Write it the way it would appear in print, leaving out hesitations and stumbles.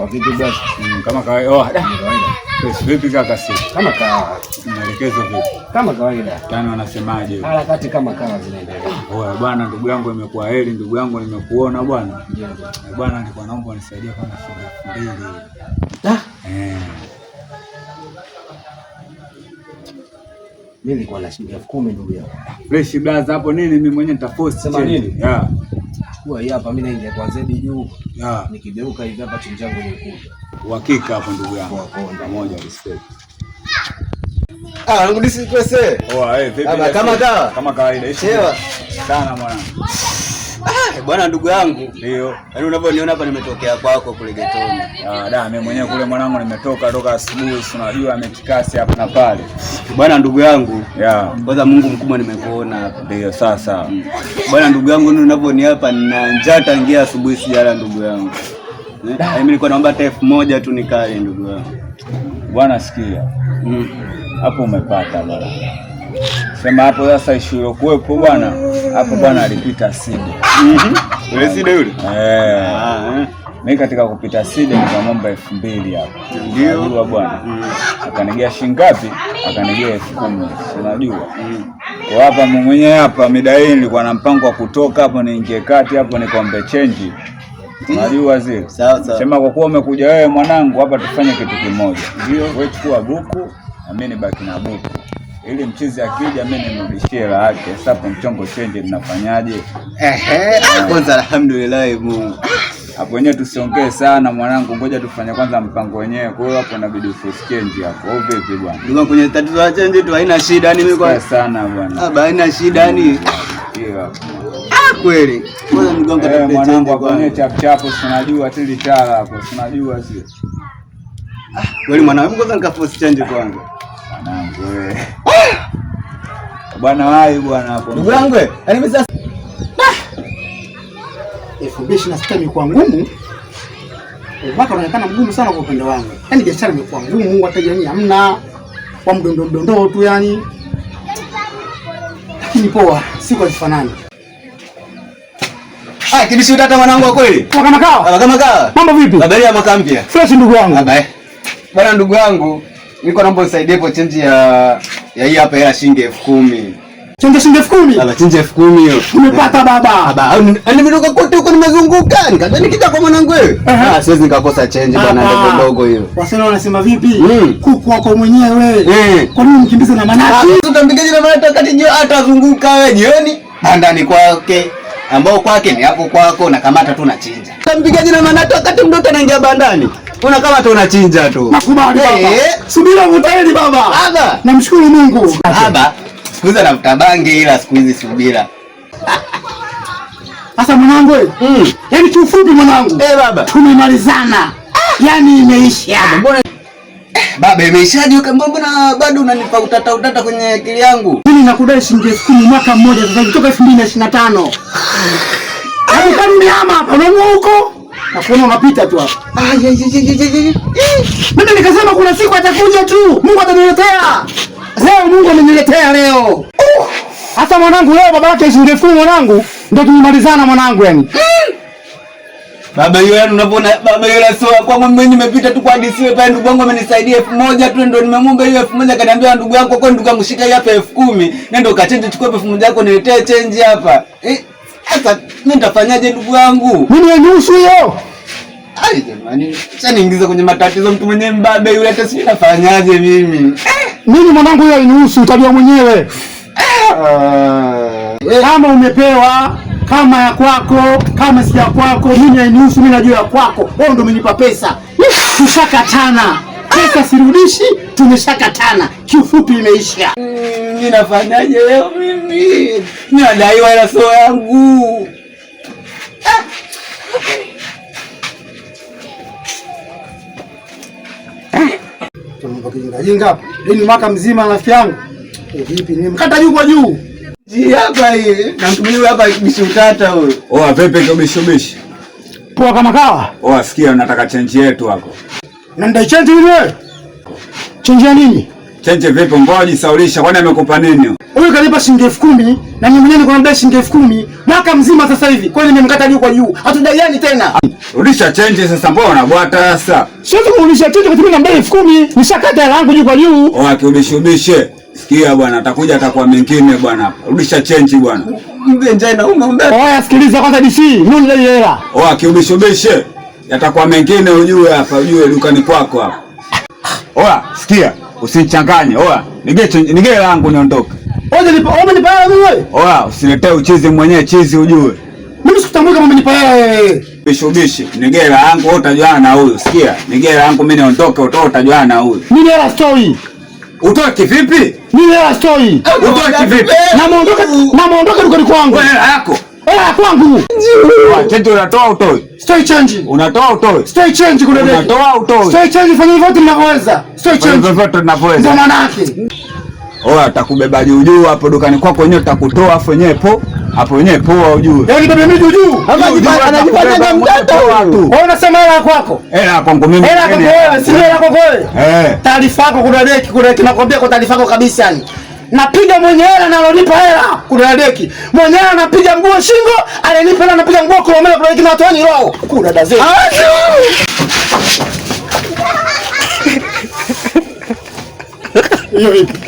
Vipi basi? Kama kawaida. Kawaida. Vipi kaka sisi? Kama kawaida. Maelekezo vipi? Kama kawaida. Yaani wanasemaje? Harakati kama kawa zinaendelea. Oya bwana, ndugu yangu imekuwa heri, ndugu yangu nimekuona bwana. Ndio. Bwana nilikuwa naomba unisaidie kama shilingi 2000. Mimi nilikuwa na shilingi 10,000 ndugu yangu. Fresh blaza hapo nini mimi mwenyewe nitapost sema nini? Chukua hii hapa mimi naingia kwa zedi juu. Nikigeuka hivi hapa chini changu ni kubwa. Uhakika hapo ndugu yangu. Pamoja respect. Ngudisi pesa. Vipi? Kama kawaida. Shewa. Sana mwanangu. Bwana ndugu yangu. Ndio. Yaani unavyoniona hapa nimetokea kwako kule getoni. Mimi mwenyewe kule mwanangu nimetoka asubuhi, unajua ametikasi hapa na pale. Bwana ndugu yangu. Kwanza Mungu mkubwa nimekuona hapa. Ndio sasa. Bwana ndugu yangu unavyoniona hapa nina njaa tangia asubuhi sijala ndugu yangu. Mimi nilikuwa naomba hata 1000 tu nikae ndugu yangu. Bwana sikia. Hapo umepata bwana. Sema hapo sasa ishuro kuepo bwana. Hapo bwana alipita Sidi. Yule Sidi yule? Mimi katika kupita Sidi nikamwomba 2000 hapo. Ndio bwana. Akanigia shilingi ngapi? Akanigia 10,000. Unajua? Kwa hapa mwenyewe hapa mida hii nilikuwa na mpango wa kutoka hapo niingie kati hapo nikombe change. Unajua zile. Sawa. Sema kwa kuwa umekuja wewe mwanangu hapa tufanye kitu kimoja. Ndio. Wewe chukua buku na mimi nibaki na buku. Ili mchizi akija mimi nimrudishie hela yake. Sasa hapo mchongo change tunafanyaje? Kwanza alhamdulillah Mungu. Hapo wenyewe tusiongee sana mwanangu, ngoja tufanye kwanza mpango wenyewe. Kwa hiyo hapo inabidi uforce change hapo. Au vipi bwana? Ndio kwenye tatizo la change tu haina shida yani mimi kwa sana bwana. Haina shida yani. Ndio. Kweli. Kwanza mgongo tatizo mwanangu hapo wenyewe chap unajua tili tala hapo. Unajua sio. Kweli mwanangu kwanza nikaforce change kwanza. Mwanangu wewe. Bwana wapi bwana hapo? Ndugu yangu, yani mimi sasa 2026 imekuwa ngumu. Mwaka unaonekana mgumu sana kwa upande wangu. Yaani biashara imekuwa ngumu, wateja wengi hamna. Kwa mdondo tu yani. Lakini poa, siku hazifanani. Kibishi utata mwanangu wa kweli. Kama kawa. Mambo vipi? Habari ya mwaka mpya. Fresh ndugu wangu. Habari. Bwana ndugu yangu, niko naomba unisaidie hapo change ya hii hapa hela shilingi 10,000. Change shilingi 10,000? Baba change 10,000 hiyo. Umepata baba. Baba, nimetoka kote huko nimezunguka. Nikadhani nikija kwa mwanangu wewe. Siwezi nikakosa change bwana ndogo hiyo. Wasema wanasema vipi? Kuku wako mwenyewe wewe. Kwa nini mkimbize na manati? Utampigaje na manati wakati jio atazunguka wewe jioni? Bandani kwake. Ambao kwake ni hapo kwako na kamata tu unachinja. Utampigaje na manati wakati mtoto anaingia bandani? Una kama tu unachinja tu. Nakubali baba. Subira mtaeli baba. Baba. Namshukuru Mungu. Baba. Siku hizi anavuta bangi ila siku hizi subira. Sasa mwanangu wewe. Yaani kiufupi mwanangu. Baba. Tumemalizana. Yaani imeisha. Mbona baba imeishaje mbona bado unanipa utata kwenye akili yangu? Mimi nakudai shilingi 10,000 mwaka mmoja sasa kutoka 2025. Hapo kama mnyama hapa unaona huko? Na kuona unapita tu hapa. Mimi nikasema kuna siku atakuja tu. Mungu ataniletea. Leo Mungu ameniletea leo. Hata mwanangu leo baba yake shilingi 10,000 mwanangu ndio tumemalizana mwanangu yani. Baba yule unapoona baba yule sio kwa mimi nimepita tu kwa DC pale ndugu yangu amenisaidia 1,000 tu ndio nimemwomba hiyo 1,000 akaniambia ndugu yangu kwa ndugu yangu shika hapa 10,000 nenda ukachange chukua 1,000 yako niletee change hapa. Sasa mimi nitafanyaje ndugu yangu? Mimi ninusu hiyo. Ai jamani, sasa niingiza kwenye matatizo mtu mwenyewe mbabe yule hata sijui nafanyaje mimi. Mimi mwanangu hiyo inusu utajua mwenyewe. Kama umepewa kama ya kwako, kama si ya kwako, mimi hainihusu, mimi najua ya kwako. Wewe ndio umenipa pesa. Tushakatana. Pesa sirudishi, tumeshakatana. Kiufupi imeisha. Mimi nafanyaje leo mimi? Mimi nadaiwa hela sio yangu. Jinga hapo. Lini mwaka mzima rafiki yangu? Vipi? Nimekata juu kwa juu. Hapa hii. Na mtu mwenyewe hapa bishi utata huyo. Vipi kubishubishi? Poa kama kawa. Sikia nataka change yetu hapo. Na ndai change ile. Change ya nini? Chenje vipi? Mbona jisaulisha? Kwani amekupa nini? Huyu kanipa shilingi 10,000 na mimi mwenyewe niko namdai shilingi 10,000 mwaka mzima sasa hivi. Kwani nimemkata juu kwa juu. Hatudaiani tena. Rudisha chenje sasa, mbona unabwata sasa? Siwezi kurudisha chenje kwa sababu namdai 10,000. Nishakata hela yangu juu kwa juu. Akirudishe. Sikia bwana, atakuja atakuwa mengine bwana hapa. Rudisha chenji bwana. Mbe njai na umeomba. Oya sikiliza kwanza DC, mimi ndio hela. Akirudishe. Yatakuwa mengine ujue hapa, ujue dukani kwako hapa. Sikia, usinichanganye. Nige langu niondoke. Nipa mimi wewe. Usiletee uchizi mwenyewe chizi ujue. Mimi sikutambui kama umenipa wewe. Bishubishi, nige langu wewe utajuana na huyu. Sikia, nige langu mimi niondoke, utajuana na huyu. Mimi hela story. Utoke vipi? Mimi hela story. Utoke vipi? Na muondoke dukani kwangu. Wewe hela yako. Hela kwangu. Change unatoa utoi. Stay change. Unatoa utoi. Stay change kuna deki. Unatoa utoi. Stay change, fanya hivyo tu mnavyoweza. Stay change. Fanya hivyo tunavyoweza. Ndio maana yake. Atakubeba juu hapo dukani kwako wenyewe tutakutoa afu wenyewe hapo wenyewe poa ujue. Yaani bebe mimi juu. Anajifanya mtoto tu. Wewe unasema hela kwako. Hela kwangu mimi. Hela kwako wewe, si hela kwako wewe. Taarifa yako kuna deki nakwambia kwa taarifa yako kabisa yani. Napiga mwenye hela na alonipa hela kuna deki. Mwenye hela anapiga nguo shingo, alinipa hela anapiga nguo kulomela kuna deki na watu wani roho. Kuna dazeni. Hiyo vipi?